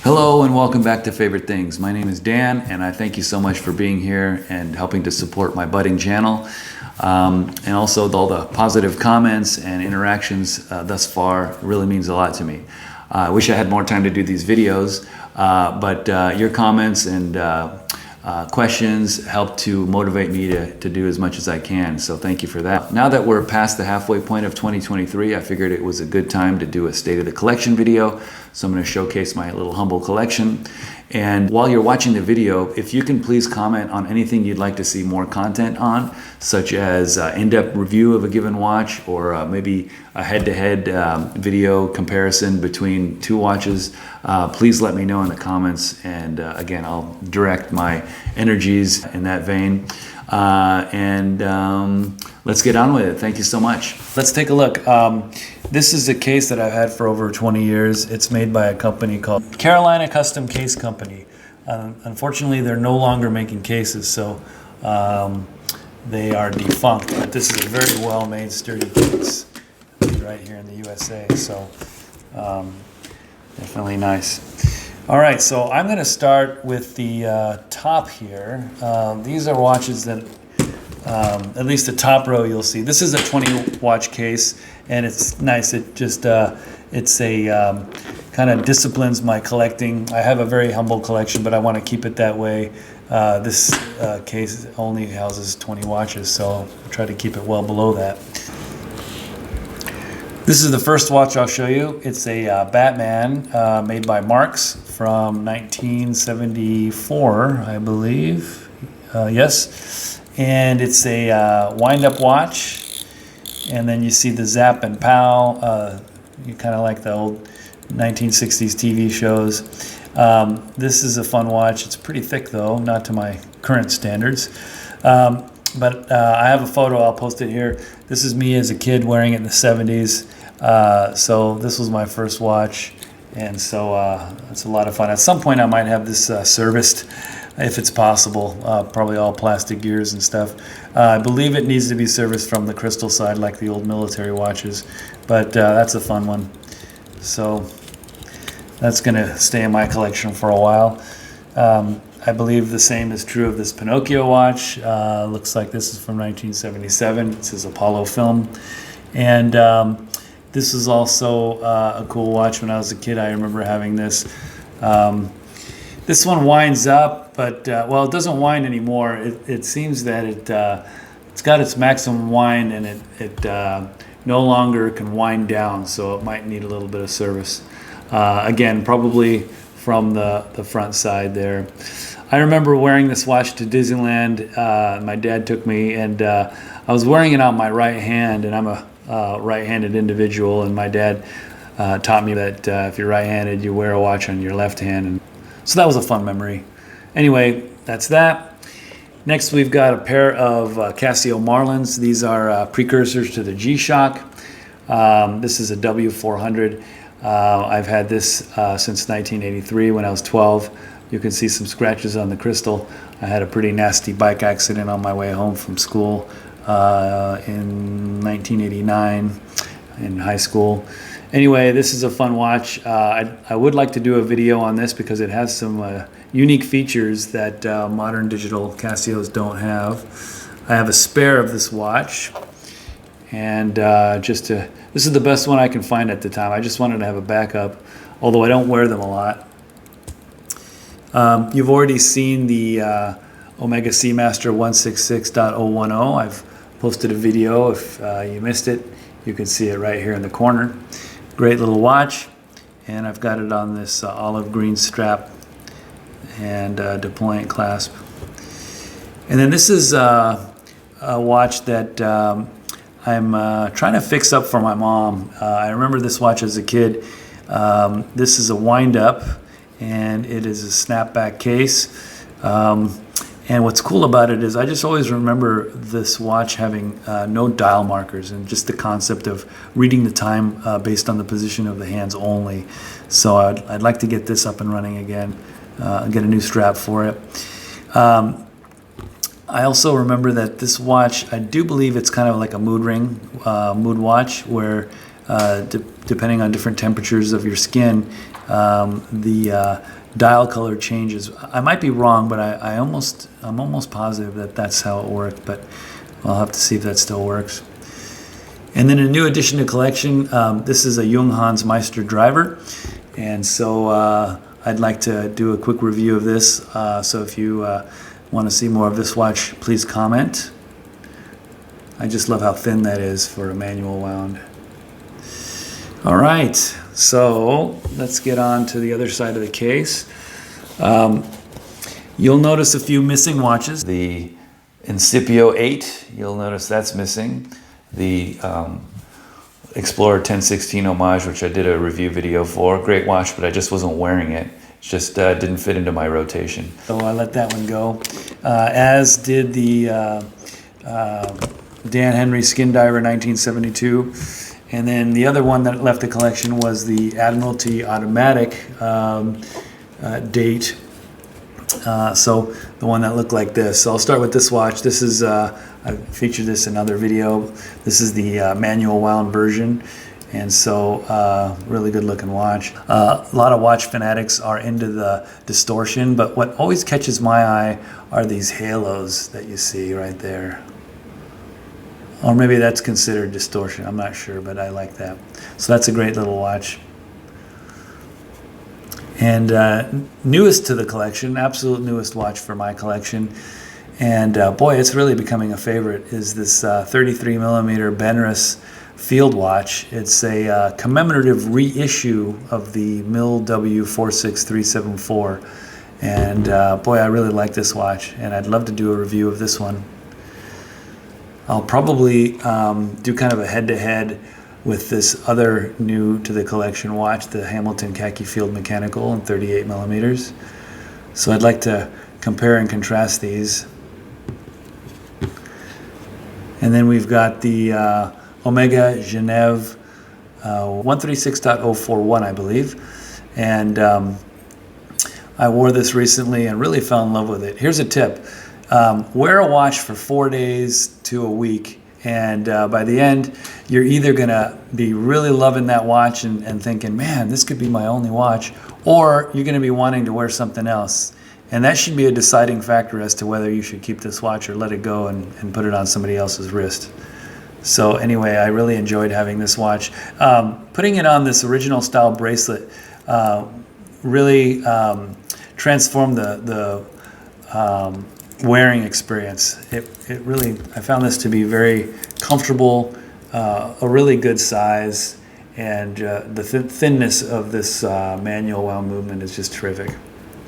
Hello and welcome back to Favorite Things. My name is Dan and I thank you so much for being here and helping to support my budding channel. And also all the positive comments and interactions thus far really means a lot to me. I wish I had more time to do these videos, but your comments and questions help to motivate me to do as much as I can, so thank you for that. Now that we're past the halfway point of 2023, I figured it was a good time to do a State of the Collection video, so I'm going to showcase my little humble collection. And while you're watching the video, if you can please comment on anything you'd like to see more content on, such as in-depth review of a given watch, or maybe a head-to-head video comparison between two watches, please let me know in the comments, and again, I'll direct my energies in that vein. Let's get on with it. Thank you so much. Let's take a look. This is a case that I've had for over 20 years. It's made by a company called Carolina Custom Case Company. Unfortunately, they're no longer making cases, so they are defunct. But this is a very well-made, sturdy case right here in the USA, so definitely nice. All right, so I'm going to start with the top here. These are watches that, at least the top row you'll see. This is a 20 watch case, and it's nice. It just, it's a kind of disciplines my collecting. I have a very humble collection, but I want to keep it that way. This case only houses 20 watches, so I'll try to keep it well below that. This is the first watch I'll show you. It's a Batman made by Marks from 1974, I believe. Yes. And it's a wind-up watch. And then you see the Zap and Pow. You kind of like the old 1960s TV shows. This is a fun watch. It's pretty thick, though, not to my current standards. But I have a photo. I'll post it here. This is me as a kid wearing it in the 70s. So this was my first watch, and so it's a lot of fun. At some point I might have this serviced, if it's possible, probably all plastic gears and stuff. I believe it needs to be serviced from the crystal side like the old military watches, but that's a fun one. So that's going to stay in my collection for a while. I believe the same is true of this Pinocchio watch. Looks like this is from 1977. It says Apollo film. And this is also a cool watch. When I was a kid, I remember having this. This one winds up, but well, it doesn't wind anymore. It seems that it's got its maximum wind, and it no longer can wind down, so it might need a little bit of service. Again, probably from the front side there. I remember wearing this watch to Disneyland. My dad took me, and I was wearing it on my right hand, and I'm a right-handed individual, and my dad taught me that if you're right-handed, you wear a watch on your left hand, and so that was a fun memory. Anyway, that's that. Next, we've got a pair of Casio Marlins. These are precursors to the G-Shock. This is a W400. I've had this since 1983 when I was 12. You can see some scratches on the crystal. I had a pretty nasty bike accident on my way home from school in 1989 in high school. Anyway, this is a fun watch. I would like to do a video on this because it has some unique features that modern digital Casios don't have. I have a spare of this watch, and this is the best one I can find at the time. I just wanted to have a backup, although I don't wear them a lot. You've already seen the Omega Seamaster 166.010. I've posted a video. If you missed it, you can see it right here in the corner. Great little watch, and I've got it on this olive green strap and deployant clasp. And then this is a watch that I'm trying to fix up for my mom. I remember this watch as a kid. This is a wind-up, and it is a snapback case. And what's cool about it is I just always remember this watch having no dial markers, and just the concept of reading the time based on the position of the hands only. So I'd like to get this up and running again, get a new strap for it. I also remember that this watch, I do believe it's kind of like a mood ring, mood watch, where depending on different temperatures of your skin, the dial color changes. I might be wrong, but I'm almost positive that that's how it worked, but I'll have to see if that still works. And then a new addition to collection, this is a Junghans Meister driver, and so I'd like to do a quick review of this. So if you want to see more of this watch, please comment. I just love how thin that is for a manual wound. All right, so let's get on to the other side of the case. You'll notice a few missing watches. The Incipio 8, you'll notice that's missing. The Explorer 1016 Homage, which I did a review video for. Great watch, but I just wasn't wearing it. It just didn't fit into my rotation. So I let that one go, as did the Dan Henry Skin Diver 1972. And then the other one that left the collection was the Admiralty Automatic date. So the one that looked like this. So I'll start with this watch. This is, I featured this in another video. This is the manual wound version. And so really good looking watch. A lot of watch fanatics are into the distortion, but what always catches my eye are these halos that you see right there. Or maybe that's considered distortion, I'm not sure, but I like that. So that's a great little watch. And newest to the collection, absolute newest watch for my collection, and boy, it's really becoming a favorite, is this 33 millimeter Benris field watch. It's a commemorative reissue of the Mill W46374. And boy, I really like this watch, and I'd love to do a review of this one. I'll probably do kind of a head-to-head with this other new to the collection watch, the Hamilton Khaki Field Mechanical in 38 millimeters. So I'd like to compare and contrast these. And then we've got the Omega Genève 136.041, I believe. And I wore this recently and really fell in love with it. Here's a tip. Wear a watch for 4 days to a week, and by the end you're either gonna be really loving that watch and thinking, man, this could be my only watch, or you're gonna be wanting to wear something else, and that should be a deciding factor as to whether you should keep this watch or let it go and put it on somebody else's wrist. So anyway, I really enjoyed having this watch. Putting it on this original style bracelet really transformed the wearing experience. It really, I found this to be very comfortable, a really good size, and the thinness of this manual wound movement is just terrific.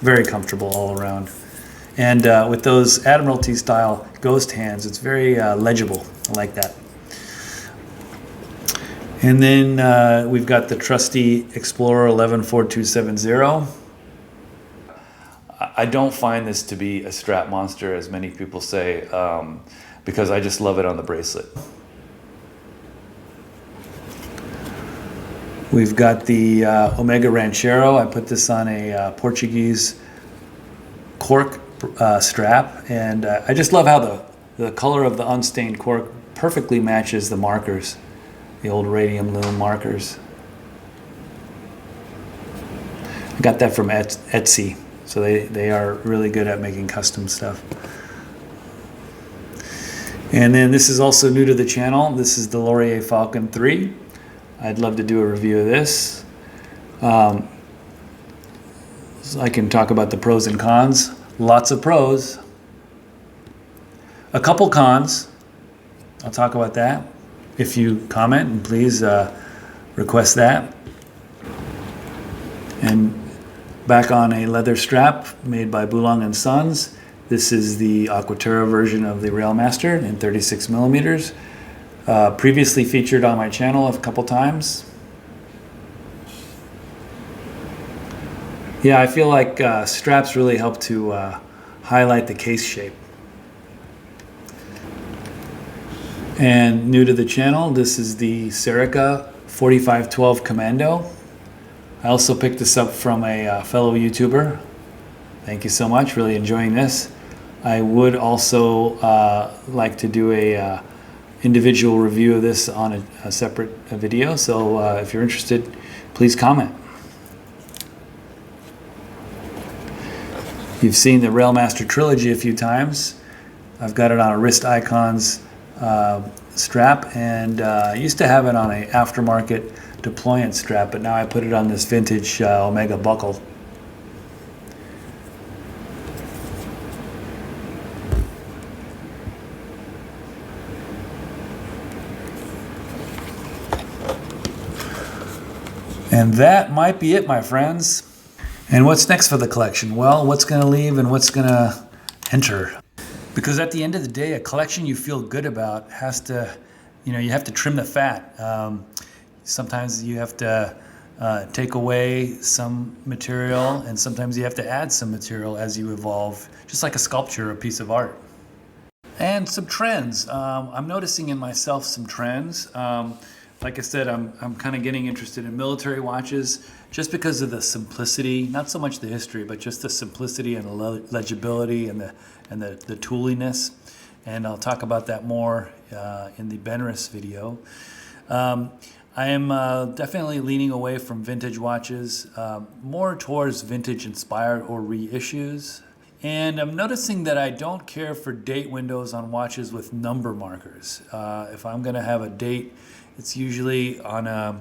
Very comfortable all around. And with those Admiralty style ghost hands, it's very legible. I like that. And then we've got the trusty Explorer 114270. I don't find this to be a strap monster, as many people say, because I just love it on the bracelet. We've got the Omega Ranchero. I put this on a Portuguese cork strap, and I just love how the color of the unstained cork perfectly matches the markers, the old radium loom markers. I got that from Etsy. So they are really good at making custom stuff. And then this is also new to the channel. This is the Laurier Falcon 3. I'd love to do a review of this. So I can talk about the pros and cons. Lots of pros. A couple cons. I'll talk about that. If you comment, and please request that. And back on a leather strap made by Boulong & Sons. This is the Aquaterra version of the Railmaster in 36 millimeters. Previously featured on my channel a couple times. Yeah, I feel like straps really help to highlight the case shape. And new to the channel, this is the Serica 4512 Commando. I also picked this up from a fellow YouTuber. Thank you so much, really enjoying this. I would also like to do a individual review of this on a separate video. So if you're interested, please comment. You've seen the Railmaster Trilogy a few times. I've got it on a Wrist Icons strap, and I used to have it on an aftermarket deployant strap, but now I put it on this vintage Omega buckle. And that might be it, my friends. And what's next for the collection? Well, what's going to leave and what's going to enter? Because at the end of the day, a collection you feel good about has to, you have to trim the fat. Sometimes you have to take away some material, and sometimes you have to add some material as you evolve, just like a sculpture or a piece of art. And some trends. I'm noticing in myself some trends. Like I said, I'm kind of getting interested in military watches just because of the simplicity, not so much the history, but just the simplicity and the legibility and the tooliness. And I'll talk about that more in the Benris video. I am definitely leaning away from vintage watches, more towards vintage inspired or reissues. And I'm noticing that I don't care for date windows on watches with number markers. If I'm going to have a date, it's usually on a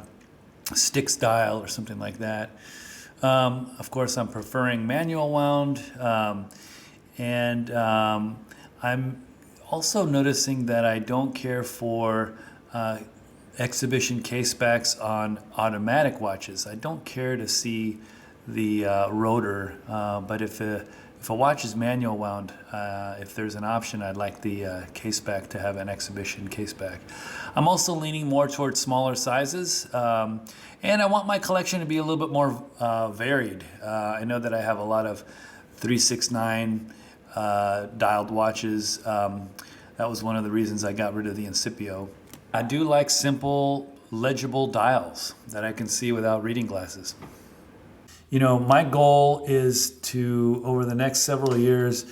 stick dial or something like that. Of course, I'm preferring manual wound. And I'm also noticing that I don't care for exhibition case backs on automatic watches. I don't care to see the rotor, but if a watch is manual wound, if there's an option, I'd like the case back to have an exhibition case back. I'm also leaning more towards smaller sizes, and I want my collection to be a little bit more varied. I know that I have a lot of 369 dialed watches. That was one of the reasons I got rid of the Incipio. I do like simple, legible dials that I can see without reading glasses. My goal is to, over the next several years,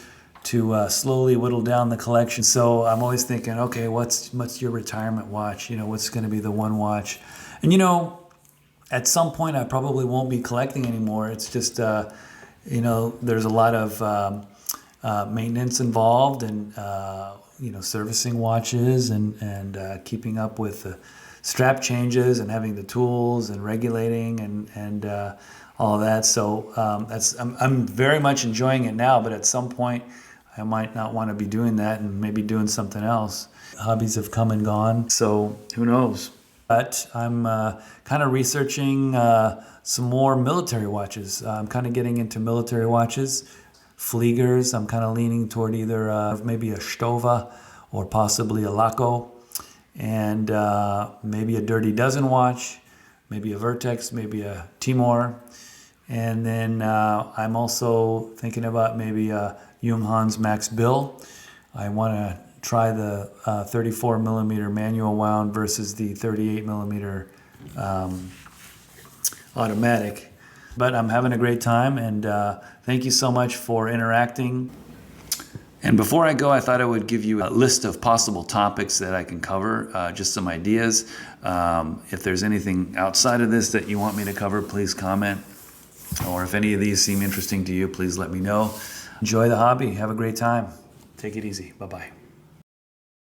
to slowly whittle down the collection. So I'm always thinking, okay, what's your retirement watch? What's going to be the one watch? And at some point I probably won't be collecting anymore. It's just, there's a lot of maintenance involved, and servicing watches and keeping up with the strap changes and having the tools and regulating and all of that. So I'm very much enjoying it now, but at some point I might not want to be doing that and maybe doing something else. Hobbies have come and gone, so who knows? But I'm kind of researching some more military watches. I'm kind of getting into military watches. Fliegers, I'm kind of leaning toward either maybe a Stova or possibly a Laco, and maybe a Dirty Dozen watch, maybe a Vertex, maybe a Timor. And then I'm also thinking about maybe a Junghans Max Bill. I want to try the 34 millimeter manual wound versus the 38 millimeter automatic. But I'm having a great time, and thank you so much for interacting. And before I go, I thought I would give you a list of possible topics that I can cover, just some ideas. If there's anything outside of this that you want me to cover, please comment. Or if any of these seem interesting to you, please let me know. Enjoy the hobby. Have a great time. Take it easy. Bye-bye.